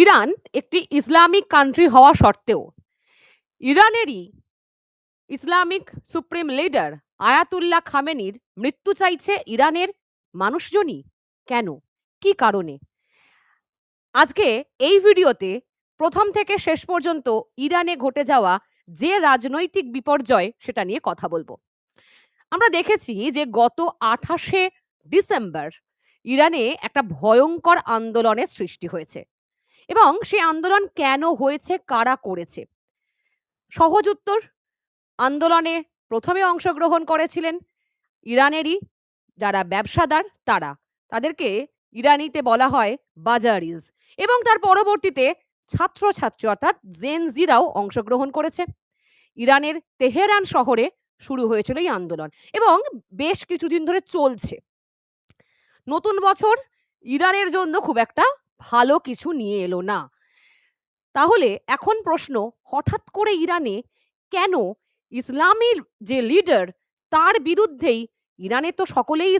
Iran একটি Islamic country হওয়া সত্ত্বেও ইরানেরই ইসলামিক সুপ্রিম লিডার আয়াতুল্লাহ খামেনির মৃত্যু চাইছে ইরানের মানুষজনই। কেন? কি কারণে? আজকে এই ভিডিওতে প্রথম থেকে শেষ পর্যন্ত ইরানে ঘটে যাওয়া যে রাজনৈতিক বিপর্যয় সেটা নিয়ে কথা বলবো। আমরা দেখেছি যে গত ২৮শে ডিসেম্বর ইরানে একটা ভয়ঙ্কর আন্দোলনের সৃষ্টি হয়েছে এবং সেই আন্দোলন কেন হয়েছে, কারা করেছে? সহজ উত্তর, আন্দোলনে প্রথমে অংশগ্রহণ করেছিলেন ইরানেরই যারা ব্যবসাদার তারা। তাদেরকে ইরানিতে বলা হয় বাজারিজ, এবং তার পরবর্তীতে ছাত্রছাত্রী অর্থাৎ জেনজিরাও অংশগ্রহণ করেছে। ইরানের তেহরান শহরে শুরু হয়েছিল এই আন্দোলন এবং বেশ কিছুদিন ধরে চলছে। নতুন বছর ইরানের জন্য খুব একটা ভালো কিছু নিয়ে এলো না। তাহলে এখন প্রশ্ন, হঠাৎ করে ইরানে কেন ইসলামের যে লিডার তার বিরুদ্ধেই, ইরানে তো সকলেই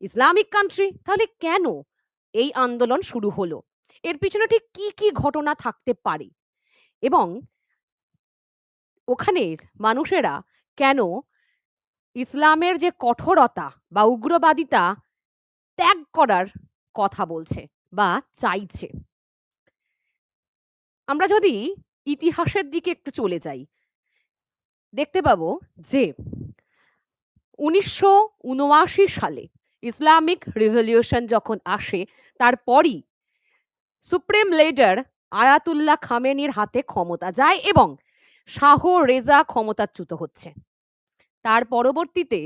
ইসলামিক কান্ট্রি, তাহলে কেন এই আন্দোলন শুরু হলো? এর পিছনে ঠিক কি কি ঘটনা থাকতে পারে এবং ওখানের মানুষেরা কেন ইসলামের যে কঠোরতা বা উগ্রবাদিতা ত্যাগ করার কথা বলছে বা চাইছে? আমরা যদি ইতিহাসের দিকে একটু চলে যাই, দেখতে পাবো যে ১৯৭৯ সালে ইসলামিক রিভলিউশন যখন আসে, তারপরই সুপ্রিম লিডার আয়াতুল্লাহ খামেনির হাতে ক্ষমতা যায় এবং শাহ রেজা ক্ষমতাচ্যুত হচ্ছে। তার পরবর্তীতে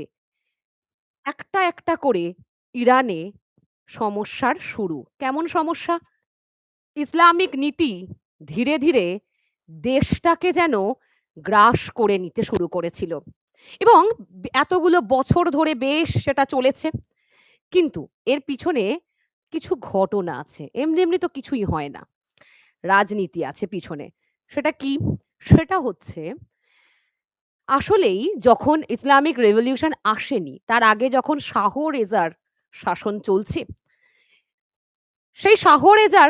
একটা একটা করে ইরানে সমস্যার শুরু। কেমন সমস্যা? ইসলামিক নীতি ধীরে ধীরে দেশটাকে যেন গ্রাস করে নিতে শুরু করেছিল এবং এতগুলো বছর ধরে বেশ সেটা চলেছে। কিন্তু এর পিছনে কিছু ঘটনা আছে, এমনি এমনি তো কিছুই হয় না, রাজনীতি আছে পিছনে। সেটা কি? সেটা হচ্ছে, আসলেই যখন ইসলামিক রেভলিউশন আসেনি, তার আগে যখন শাহ রেজার শাসন চলছে, সেই শাহ রেজার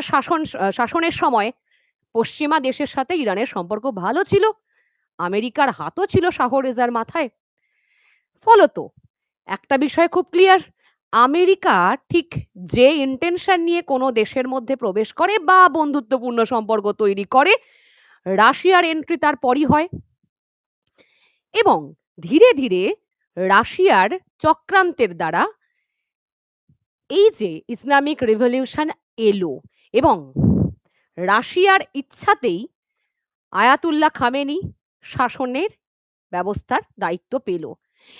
শাসনের সময় পশ্চিমা দেশের সাথে ইরানের সম্পর্ক ভালো ছিল, আমেরিকার হাতও ছিল শাহ রেজার মাথায়। ফলত একটা বিষয় খুব ক্লিয়ার, আমেরিকা ঠিক যে ইন্টেনশন নিয়ে কোনো দেশের মধ্যে প্রবেশ করে বা বন্ধুত্বপূর্ণ সম্পর্ক তৈরি করে, রাশিয়ার এন্ট্রি তার পরই হয় এবং ধীরে ধীরে রাশিয়ার চক্রান্তের দ্বারা এই যে ইসলামিক রিভলিউশন এলো এবং রাশিয়ার ইচ্ছাতেই আয়াতুল্লাহ খামেনি শাসনের ব্যবস্থার দায়িত্ব পেল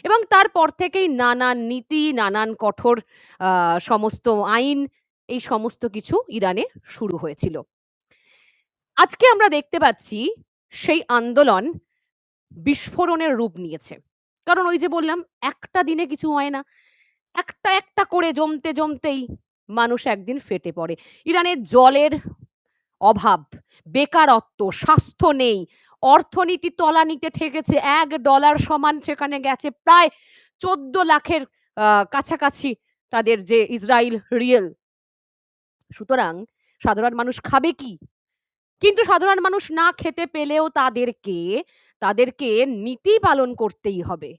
এবং তারপর থেকেই নানান নীতি, নানান কঠোর সমস্ত আইন, এই সমস্ত কিছু ইরানে শুরু হয়েছিল। আজকে আমরা দেখতে পাচ্ছি সেই আন্দোলন বিস্ফোরণের রূপ নিয়েছে। কারণ ওই যে বললাম, একটা দিনে কিছু হয় না, একটা একটা করে জমতে জমতেই মানুষ একদিন ফেটে পড়ে। ইরানের জলের অভাব, বেকারত্ব, স্বাস্থ্য নেই, অর্থনীতি তলানিতে ঠেকেছে, $1 সমান সেখানে গেছে প্রায় 14 লাখের কাছাকাছি তাদের যে ইসরায়েল রিয়েল। সুতরাং সাধারণ মানুষ খাবে কি? কিন্তু সাধারণ মানুষ না খেতে পেলেও তাদেরকে নীতি পালন করতেই হবে,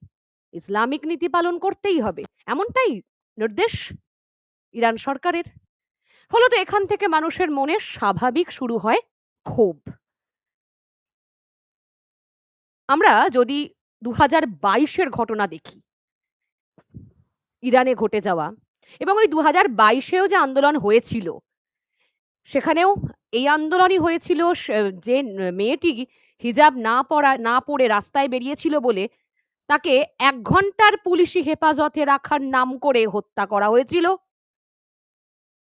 ইসলামিক নীতি পালন করতেই হবে, এমনটাই নির্দেশ ইরান সরকারের। ফলত এখান থেকে মানুষের মনে স্বাভাবিক শুরু হয় ক্ষোভ। আমরা যদি ২০২২-এর ঘটনা দেখি, ইরানে ঘটে যাওয়া, এবং ওই ২০২২-এও যে আন্দোলন হয়েছিল, সেখানেও এই আন্দোলনই হয়েছিল যে মেয়েটি হিজাব না পরে রাস্তায় বেরিয়েছিল বলে তাকে ১ ঘন্টার পুলিশি হেফাজতে রাখার নাম করে হত্যা করা হয়েছিল।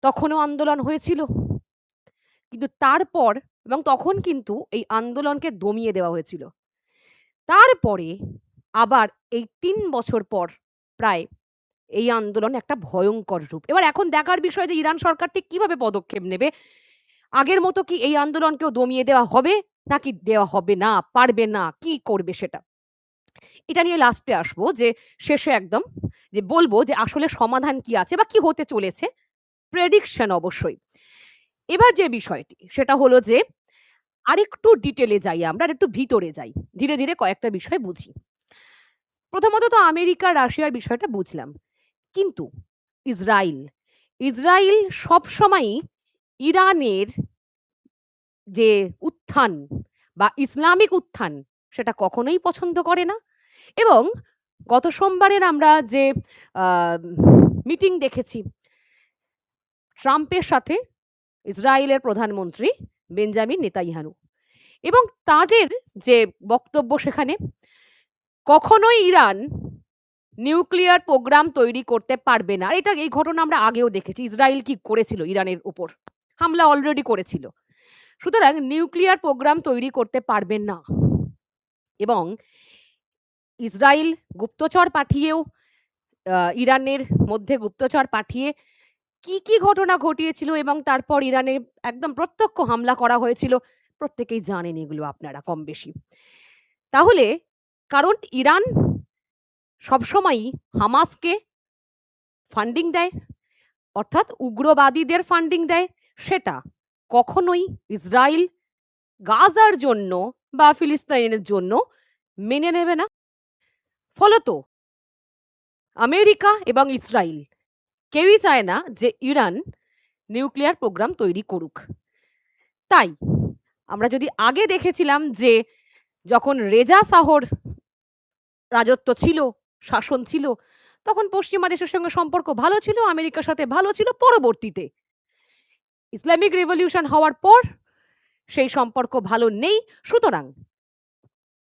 তখনও আন্দোলন হয়েছিল, কিন্তু তারপর, এবং তখন কিন্তু এই আন্দোলনকে দমিয়ে দেওয়া হয়েছিল। তারপরে আবার এই ৩ বছর পর প্রায় এই আন্দোলন একটা ভয়ঙ্কর রূপ। এবার এখন দেখার বিষয় যে ইরান সরকার ঠিক কিভাবে পদক্ষেপ নেবে। আগের মতো কি এই আন্দোলনকেও দমিয়ে দেওয়া হবে নাকি দেওয়া হবে না, পারবে না, কি করবে সেটা? এটা নিয়ে লাস্টে আসবো, যে শেষে একদম যে বলবো যে আসলে সমাধান কি আছে বা কি হতে চলেছে, প্রেডিকশন অবশ্যই। এবার যে বিষয়টি সেটা হলো যে আরেকটু ডিটেলে যাই আমরা, আর একটু ভিতরে যাই। ধীরে, ধীরে কয়েকটা বিষয় বুঝি। প্রথমত তো আমেরিকা, রাশিয়ার বিষয়টা বুঝলাম। কিন্তু ইসরাইল, ইসরাইল সবসময়ই ইরানের যে উত্থান বা ইসলামিক উত্থান সেটা কখনোই পছন্দ করে না। এবং গত সোমবারের আমরা যে আ মিটিং দেখেছি ট্রাম্পের সাথে ইসরায়েলের প্রধানমন্ত্রী বেঞ্জামিন নেতানিয়াহু, এবং তাদের যে বক্তব্য সেখানে কখনোই ইরান নিউক্লিয়ার প্রোগ্রাম তৈরি করতে পারবে না। আর এই ঘটনা আমরা আগেও দেখেছি। ইসরায়েল কি করেছিল ইরানের উপর? হামলা অলরেডি করেছিল। সুতরাং নিউক্লিয়ার প্রোগ্রাম তৈরি করতে পারবে না। এবং ইসরায়েল গুপ্তচর পাঠিয়েও ইরানের মধ্যে গুপ্তচর পাঠিয়ে কি ঘটনা ঘটিয়েছিল এবং তারপর ইরানে একদম প্রত্যক্ষ হামলা করা হয়েছিল, প্রত্যেকেই জানেন এগুলো আপনারা কম বেশি। তাহলে কারণ ইরান সবসময়ই হামাসকে ফান্ডিং দেয়, অর্থাৎ উগ্রবাদীদের ফান্ডিং দেয়, সেটা কখনোই ইসরায়েল গাজার জন্য বা ফিলিস্তিনের জন্য মেনে নেবে না। ফলত আমেরিকা এবং ইসরায়েল কেউই চায় না যে ইরান নিউক্লিয়ার প্রোগ্রাম তৈরি করুক। তাই আমরা যদি আগে দেখেছিলাম যে যখন রেজা শাহর রাজত্ব ছিল, শাসন ছিল, তখন পশ্চিমা দেশের সঙ্গে সম্পর্ক ভালো ছিল, আমেরিকার সাথে ভালো ছিল। পরবর্তীতে ইসলামিক রিভলিউশন হওয়ার পর সেই সম্পর্ক ভালো নেই। সুতরাং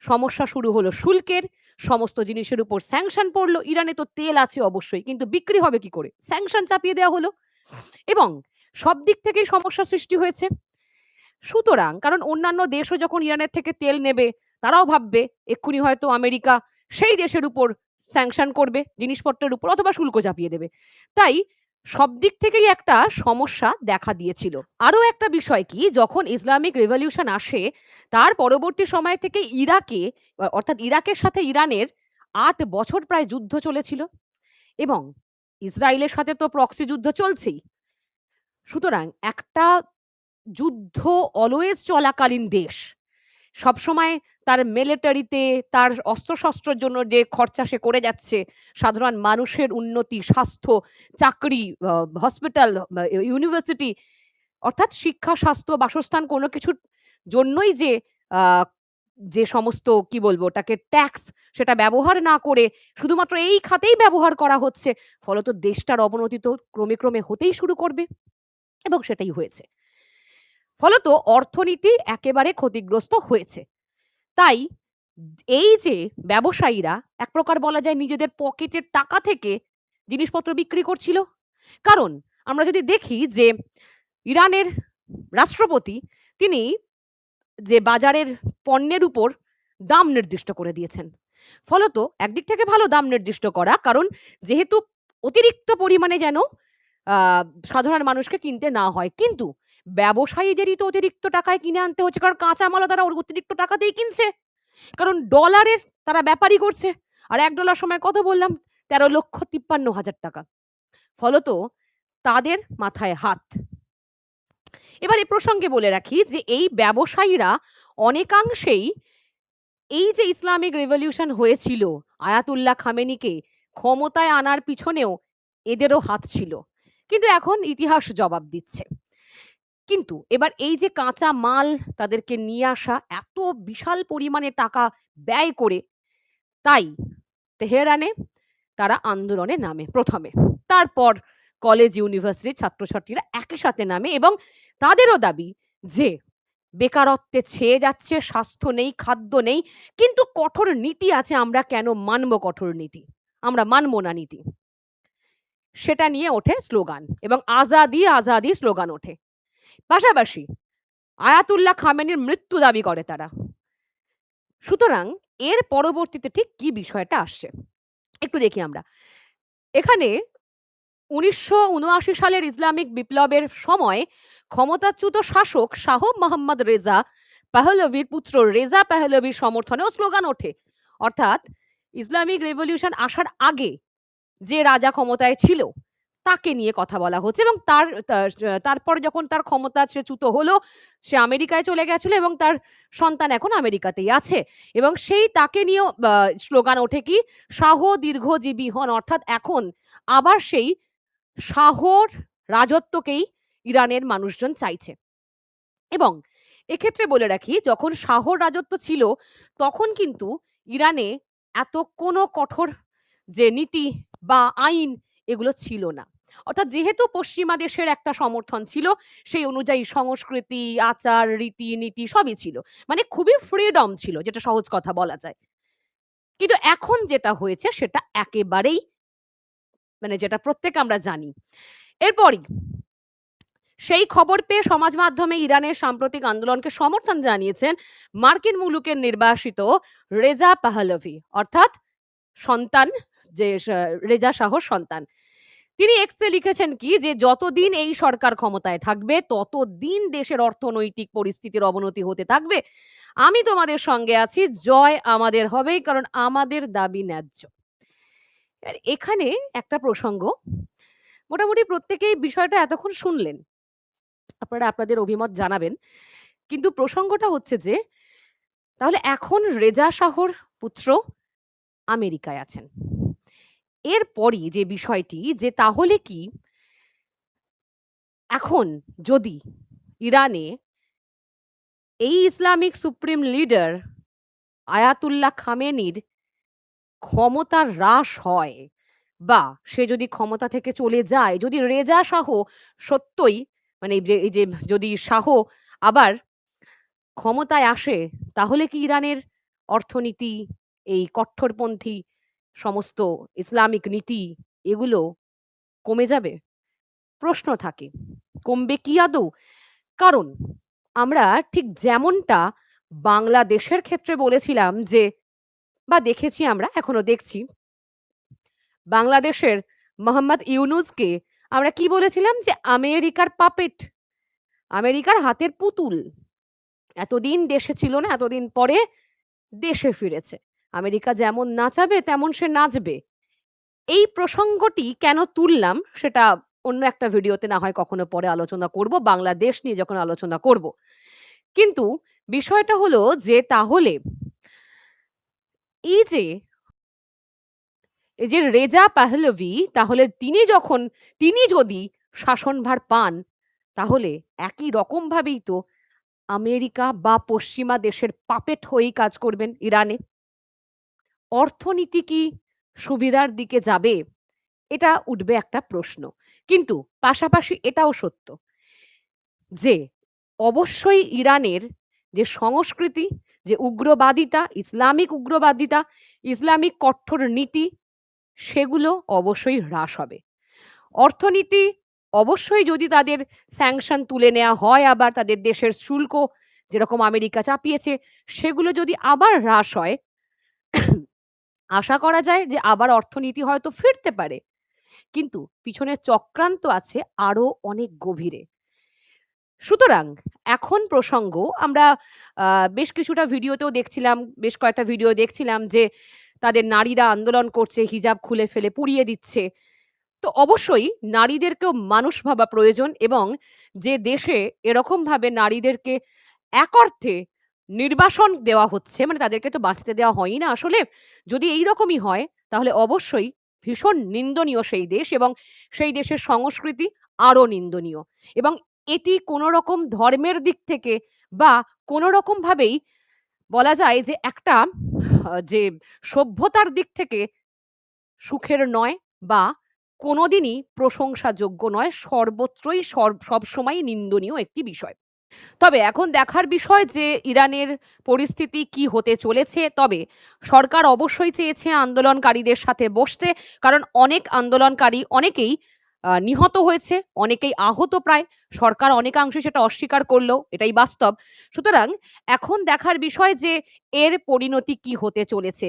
সমস্যা শুরু হলো শুল্কের, সমস্ত জিনিসের উপর স্যাংশন পড়লো। ইরানে তো তেল আছে অবশ্যই, কিন্তু বিক্রি হবে কি করে? স্যাংশন চাপিয়ে দেওয়া হলো এবং সব দিক থেকেই সমস্যা সৃষ্টি হয়েছে। সুতরাং কারণ অন্যান্য দেশও যখন ইরানের থেকে তেল নেবে তারাও ভাববে এক্ষুনি হয়তো আমেরিকা সেই দেশের উপর স্যাংশন করবে জিনিসপত্রের উপর, অথবা শুল্ক চাপিয়ে দেবে। তাই সব দিক থেকেই একটা সমস্যা দেখা দিয়েছিল। আরও একটা বিষয় কি, যখন ইসলামিক রেভলিউশন আসে তার পরবর্তী সময় থেকে ইরাকে, অর্থাৎ ইরাকের সাথে ইরানের ৮ বছর প্রায় যুদ্ধ চলেছিল এবং ইসরায়েলের সাথে তো প্রক্সি যুদ্ধ চলছেই। সুতরাং একটা যুদ্ধ অলওয়েজ চলাকালীন দেশ সবসময় তার মিলিটারিতে, তার অস্ত্রশস্ত্রের জন্য যে খরচা সে করে যাচ্ছে, সাধারণ মানুষের উন্নতি, স্বাস্থ্য, চাকরি, হসপিটাল, ইউনিভার্সিটি, অর্থাৎ শিক্ষা, স্বাস্থ্য, বাসস্থান কোনো কিছুর জন্যই যে যে সমস্ত কি বলবো ওটাকে ট্যাক্স, সেটা ব্যবহার না করে শুধুমাত্র এই খাতেই ব্যবহার করা হচ্ছে, ফলত দেশটার অবনতি তো ক্রমে ক্রমে হতেই শুরু করবে এবং সেটাই হয়েছে। ফলত অর্থনীতি একেবারে ক্ষতিগ্রস্ত হয়েছে। তাই এই যে ব্যবসায়ীরা এক প্রকার বলা যায় নিজেদের পকেটের টাকা থেকে জিনিসপত্র বিক্রি করছিল। কারণ আমরা যদি দেখি যে ইরানের রাষ্ট্রপতি তিনি যে বাজারের পণ্যের উপর দাম নির্দিষ্ট করে দিয়েছেন। ফলত একদিক থেকে ভালো দাম নির্দিষ্ট করা, কারণ যেহেতু অতিরিক্ত পরিমাণে যেন সাধারণ মানুষকে কিনতে না হয়। কিন্তু ব্যবসায়ীদেরই তো অতিরিক্ত টাকায় কিনে আনতে হচ্ছে, কারণ কাঁচামালও তারা অতিরিক্ত টাকাতেই কিনছে। কারণ ডলারের তারা ব্যাপারই করছে। আর $1 সময় কত বললাম? 13,53,000 টাকা। ফলত তাদের মাথায় হাত। এবার এ প্রসঙ্গে বলে রাখি যে এই ব্যবসায়ীরা অনেকাংশেই এই যে ইসলামিক রিভলিউশন হয়েছিল, আয়াতুল্লাহ খামেনিকে ক্ষমতায় আনার পিছনেও এদেরও হাত ছিল। কিন্তু এখন ইতিহাস জবাব দিচ্ছে। কিন্তু এবার এই যে কাঁচা মাল তাদেরকে নিয়ে আসা, এত বিশাল পরিমাণে টাকা ব্যয় করে, তাই তেহরানে তারা আন্দোলনে নামে প্রথমে। তারপর কলেজ, ইউনিভার্সিটির ছাত্রছাত্রীরা একই সাথে নামে এবং তাদেরও দাবি যে বেকারত্বে ছেয়ে যাচ্ছে, স্বাস্থ্য নেই, খাদ্য নেই, কিন্তু কঠোর নীতি আছে, আমরা কেন মানব কঠোর নীতি? আমরা মানব না নীতি। সেটা নিয়ে ওঠে স্লোগান এবং আজাদি আজাদি স্লোগান ওঠে। পাশাপাশি আয়াতুল্লাহ খামেনির মৃত্যু দাবি করে তারা। সুতরাং এর পরবর্তীতে ঠিক কি বিষয়টা আসছে একটু দেখি আমরা। এখানে ১৯৭৯ সালের ইসলামিক বিপ্লবের সময় ক্ষমতাচ্যুত শাসক শাহ মোহাম্মদ রেজা পাহলভির পুত্র রেজা পাহলভির সমর্থনেও স্লোগান ওঠে। অর্থাৎ ইসলামিক রেভলিউশন আসার আগে যে রাজা ক্ষমতায় ছিল তাকে নিয়ে কথা বলা হচ্ছে এবং তারপর যখন তার ক্ষমতা চ্যুত হলো, সে আমেরিকায় চলে গেছিল এবং তার সন্তান এখন আমেরিকাতেই আছে এবং সেই তাকে নিয়েও স্লোগান ওঠে কি, শাহ দীর্ঘজীবী হন। অর্থাৎ এখন আবার সেই শাহর রাজত্বকেই ইরানের মানুষজন চাইছে। এবং এক্ষেত্রে বলে রাখি, যখন শাহর রাজত্ব ছিল তখন কিন্তু ইরানে এত কোনো কঠোর যে নীতি বা আইন এগুলো ছিল না। অর্থাৎ যেহেতু পশ্চিমা দেশের একটা সমর্থন ছিল, সেই অনুযায়ী সংস্কৃতি, আচার, রীতি নীতি সবই ছিল, মানে খুবই ফ্রিডম ছিল, যেটা সহজ কথা বলা যায়। কিন্তু এখন যেটা হয়েছে সেটা একেবারেই, মানে যেটা প্রত্যেক আমরা জানি। এরপরই সেই খবর পেয়ে সমাজ মাধ্যমে ইরানের সাম্প্রতিক আন্দোলনকে সমর্থন জানিয়েছেন মার্কিন মুলুকের নির্বাসিত রেজা পাহলভি, অর্থাৎ সন্তান, যে রেজা শাহর সন্তান। তিনি এক্সে লিখেছেন কি, যে যতদিন এই সরকার ক্ষমতায় থাকবে ততদিন দেশের অর্থনৈতিক পরিস্থিতির অবনতি হতে থাকবে। আমি তোমাদের সঙ্গে আছি, জয় আমাদের হবেই, কারণ আমাদের দাবি ন্যায্য। এখানে একটা প্রসঙ্গ, মোটামুটি প্রত্যেকেই বিষয়টা এতক্ষণ শুনলেন, আপনারা আপনাদের অভিমত জানাবেন, কিন্তু প্রসঙ্গটা হচ্ছে যে তাহলে এখন রেজা শাহর পুত্র আমেরিকায় আছেন। এরপরই যে বিষয়টি, যে তাহলে কি এখন যদি ইরানে এই ইসলামিক সুপ্রিম লিডার আয়াতুল্লাহ খামেনির ক্ষমতা হ্রাস হয় বা সে যদি ক্ষমতা থেকে চলে যায়, যদি রেজা শাহ সত্যই, মানে এই যে যদি শাহ আবার ক্ষমতায় আসে, তাহলে কি ইরানের অর্থনীতি, এই কট্টরপন্থী সমস্ত ইসলামিক নীতি এগুলো কমে যাবে? প্রশ্ন থাকে, কমবে কি আদৌ? কারণ আমরা ঠিক যেমনটা বাংলাদেশের ক্ষেত্রে বলেছিলাম যে, বা দেখেছি, আমরা এখনো দেখছি, বাংলাদেশের মোহাম্মদ ইউনূসকে আমরা কি বলেছিলাম, যে আমেরিকার পাপেট, আমেরিকার হাতের পুতুল। এতদিন দেশে ছিল না, এতদিন পরে দেশে ফিরেছে, আমেরিকা যেমন নাচাবে তেমন সে নাচবে। এই প্রসঙ্গটি কেন তুললাম সেটা অন্য একটা ভিডিওতে না হয় কখনো পরে আলোচনা করব, বাংলাদেশ নিয়ে যখন আলোচনা করব। কিন্তু বিষয়টা হলো যে তাহলে এই যে রেজা পাহলভি, তাহলে তিনি যদি শাসনভার পান, তাহলে একই রকম ভাবেই তো আমেরিকা বা পশ্চিমা দেশের পাপেট হয়েই কাজ করবেন ইরানে। অর্থনীতি কি সুবিধার দিকে যাবে? এটা উঠবে একটা প্রশ্ন। কিন্তু পাশাপাশি এটাও সত্য যে অবশ্যই ইরানের যে সংস্কৃতি, যে উগ্রবাদিতা, ইসলামিক উগ্রবাদিতা, ইসলামিক কঠোর নীতি, সেগুলো অবশ্যই হ্রাস হবে। অর্থনীতি অবশ্যই, যদি তাদের স্যাংশন তুলে নেওয়া হয়, আবার তাদের দেশের শুল্ক যেরকম আমেরিকা চাপিয়েছে সেগুলো যদি আবার হ্রাস হয়, আশা করা যায় যে আবার অর্থনীতি হয়তো ফিরতে পারে। কিন্তু পিছনে চক্রান্ত আছে আরো অনেক গভীরে। সুতরাং এখন প্রসঙ্গ, আমরা বেশ কিছুটা ভিডিওতেও দেখছিলাম, বেশ কয়েকটা ভিডিও দেখছিলাম যে তাদের নারীরা আন্দোলন করছে, হিজাব খুলে ফেলে পুড়িয়ে দিচ্ছে। তো অবশ্যই নারীদেরকেও মানুষ ভাবা প্রয়োজন, এবং যে দেশে এরকম ভাবে নারীদেরকে এক অর্থে নির্বাসন দেওয়া হচ্ছে, মানে তাদেরকে তো বাঁচতে দেওয়া হয়ই না আসলে, যদি এই রকমই হয় তাহলে অবশ্যই ভীষণ নিন্দনীয় সেই দেশ, এবং সেই দেশের সংস্কৃতি আরো নিন্দনীয়। এবং এটি কোনো রকম ধর্মের দিক থেকে বা কোনো রকম ভাবেই বলা যায় যে একটা যে সভ্যতার দিক থেকে সুখের নয় বা কোনোদিনই প্রশংসাযোগ্য নয়, সর্বত্রই সবসময় নিন্দনীয় একটি বিষয়। তবে এখন দেখার বিষয় যে ইরানের পরিস্থিতি কি হতে চলেছে। তবে সরকার অবশ্যই চেয়েছে আন্দোলনকারীদের সাথে বসতে, কারণ অনেক আন্দোলনকারী অনেকেই নিহত হয়েছে, অনেকেই আহত প্রায়। সরকার অনেকাংশে সেটা অস্বীকার করলেও এটাই বাস্তব। সুতরাং এখন দেখার বিষয় যে এর পরিণতি কি হতে চলেছে।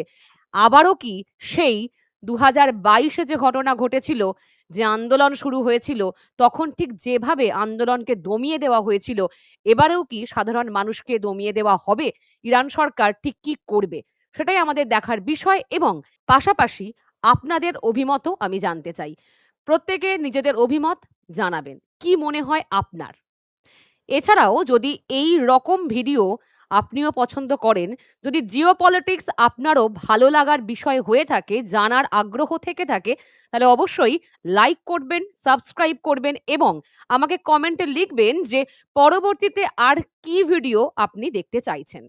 আবারও কি সেই 2022-এ যে ঘটনা ঘটেছিল, যে আন্দোলন শুরু হয়েছিল, তখন ঠিক যেভাবে আন্দোলনকে দমিয়ে দেওয়া হয়েছিল, এবারেও কি সাধারণ মানুষকে দমিয়ে দেওয়া হবে? ইরান সরকার ঠিক কি করবে? সেটাই আমাদের দেখার বিষয়, এবং পাশাপাশি আপনাদের অভিমতও আমি জানতে চাই। প্রত্যেকে নিজেদের অভিমত জানাবেন। কি মনে হয় আপনার? এছাড়াও যদি এই রকম ভিডিও আপনিও পছন্দ করেন, যদি জিওপলিটিক্স আপনারও ভালো লাগার বিষয় হয়ে থাকে, জানার আগ্রহ থেকে থাকে, তাহলে অবশ্যই লাইক করবেন, সাবস্ক্রাইব করবেন এবং আমাকে কমেন্টে লিখবেন যে পরবর্তীতে আর কি ভিডিও আপনি দেখতে চাইছেন।